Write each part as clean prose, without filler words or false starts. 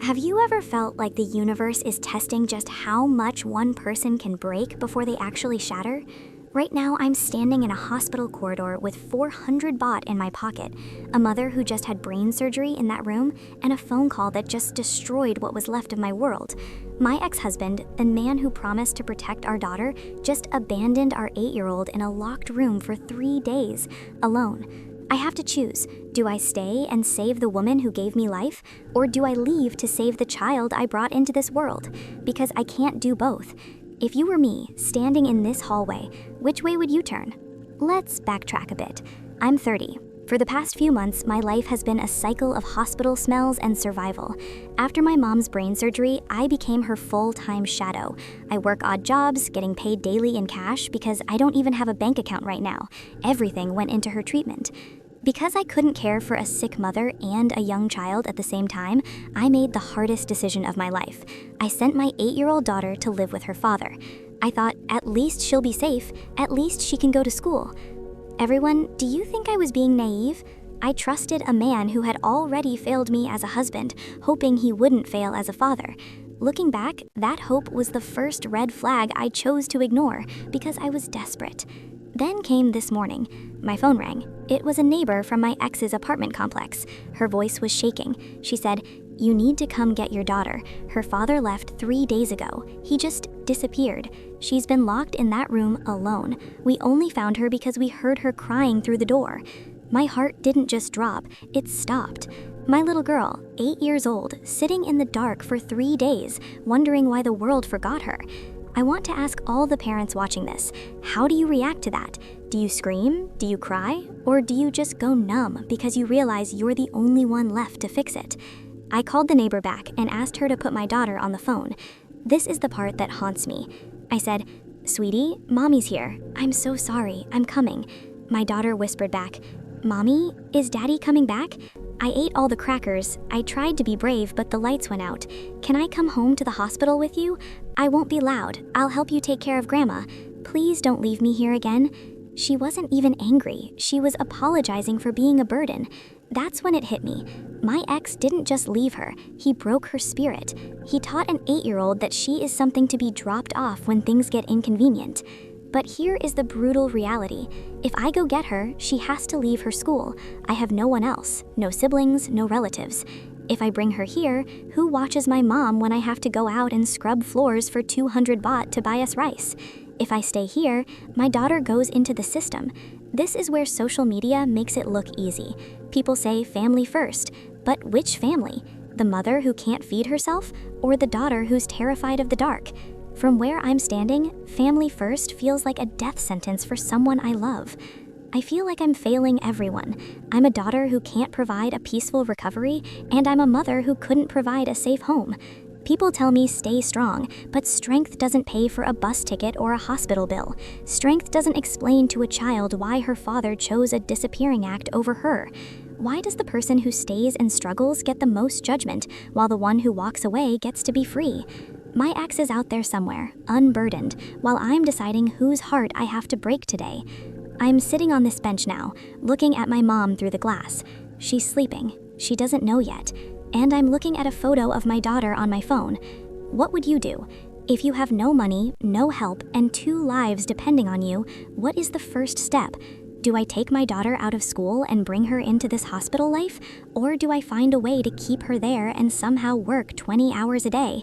Have you ever felt like the universe is testing just how much one person can break before they actually shatter? Right now, I'm standing in a hospital corridor with 400 baht in my pocket, a mother who just had brain surgery in that room, and a phone call that just destroyed what was left of my world. My ex-husband, the man who promised to protect our daughter, just abandoned our 8-year-old in a locked room for 3 days, alone. I have to choose. Do I stay and save the woman who gave me life? Or do I leave to save the child I brought into this world? Because I can't do both. If you were me, standing in this hallway, which way would you turn? Let's backtrack a bit. I'm 30. For the past few months, my life has been a cycle of hospital smells and survival. After my mom's brain surgery, I became her full-time shadow. I work odd jobs, getting paid daily in cash because I don't even have a bank account right now. Everything went into her treatment. Because I couldn't care for a sick mother and a young child at the same time, I made the hardest decision of my life. I sent my 8-year-old daughter to live with her father. I thought, at least she'll be safe, at least she can go to school. Everyone, do you think I was being naive? I trusted a man who had already failed me as a husband, hoping he wouldn't fail as a father. Looking back, that hope was the first red flag I chose to ignore because I was desperate. Then came this morning. My phone rang. It was a neighbor from my ex's apartment complex. Her voice was shaking. She said, "You need to come get your daughter. Her father left 3 days ago. He just disappeared. She's been locked in that room alone. We only found her because we heard her crying through the door." My heart didn't just drop, it stopped. My little girl, 8 years old, sitting in the dark for 3 days, wondering why the world forgot her. I want to ask all the parents watching this, how do you react to that? Do you scream? Do you cry? Or do you just go numb because you realize you're the only one left to fix it? I called the neighbor back and asked her to put my daughter on the phone. This is the part that haunts me. I said, "Sweetie, Mommy's here. I'm so sorry, I'm coming." My daughter whispered back, "Mommy, is Daddy coming back?" I ate all the crackers. I tried to be brave, but the lights went out. "Can I come home to the hospital with you? I won't be loud. I'll help you take care of Grandma. Please don't leave me here again." She wasn't even angry. She was apologizing for being a burden. That's when it hit me. My ex didn't just leave her. He broke her spirit. He taught an 8-year-old that she is something to be dropped off when things get inconvenient. But here is the brutal reality. If I go get her, she has to leave her school. I have no one else, no siblings, no relatives. If I bring her here, who watches my mom when I have to go out and scrub floors for 200 baht to buy us rice? If I stay here, my daughter goes into the system. This is where social media makes it look easy. People say family first, but which family? The mother who can't feed herself, or the daughter who's terrified of the dark? From where I'm standing, family first feels like a death sentence for someone I love. I feel like I'm failing everyone. I'm a daughter who can't provide a peaceful recovery, and I'm a mother who couldn't provide a safe home. People tell me stay strong, but strength doesn't pay for a bus ticket or a hospital bill. Strength doesn't explain to a child why her father chose a disappearing act over her. Why does the person who stays and struggles get the most judgment, while the one who walks away gets to be free? My ex is out there somewhere, unburdened, while I'm deciding whose heart I have to break today. I'm sitting on this bench now, looking at my mom through the glass. She's sleeping. She doesn't know yet. And I'm looking at a photo of my daughter on my phone. What would you do? If you have no money, no help, and 2 lives depending on you, what is the first step? Do I take my daughter out of school and bring her into this hospital life? Or do I find a way to keep her there and somehow work 20 hours a day?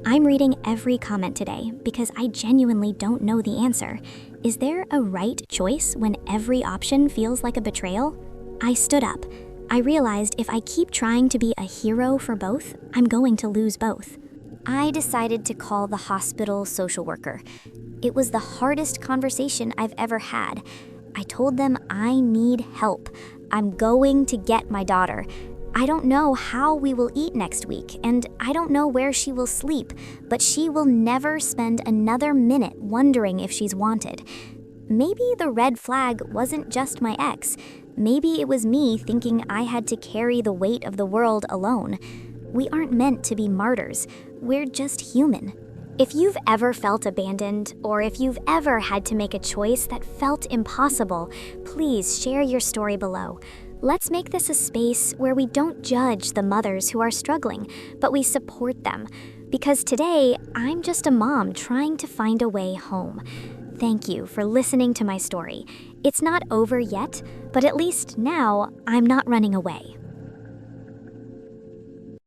I'm reading every comment today because I genuinely don't know the answer. Is there a right choice when every option feels like a betrayal? I stood up. I realized if I keep trying to be a hero for both, I'm going to lose both. I decided to call the hospital social worker. It was the hardest conversation I've ever had. I told them I need help. I'm going to get my daughter. I don't know how we will eat next week, and I don't know where she will sleep, but she will never spend another minute wondering if she's wanted. Maybe the red flag wasn't just my ex. Maybe it was me thinking I had to carry the weight of the world alone. We aren't meant to be martyrs. We're just human. If you've ever felt abandoned, or if you've ever had to make a choice that felt impossible, please share your story below. Let's make this a space where we don't judge the mothers who are struggling, but we support them. Because today, I'm just a mom trying to find a way home. Thank you for listening to my story. It's not over yet, but at least now I'm not running away.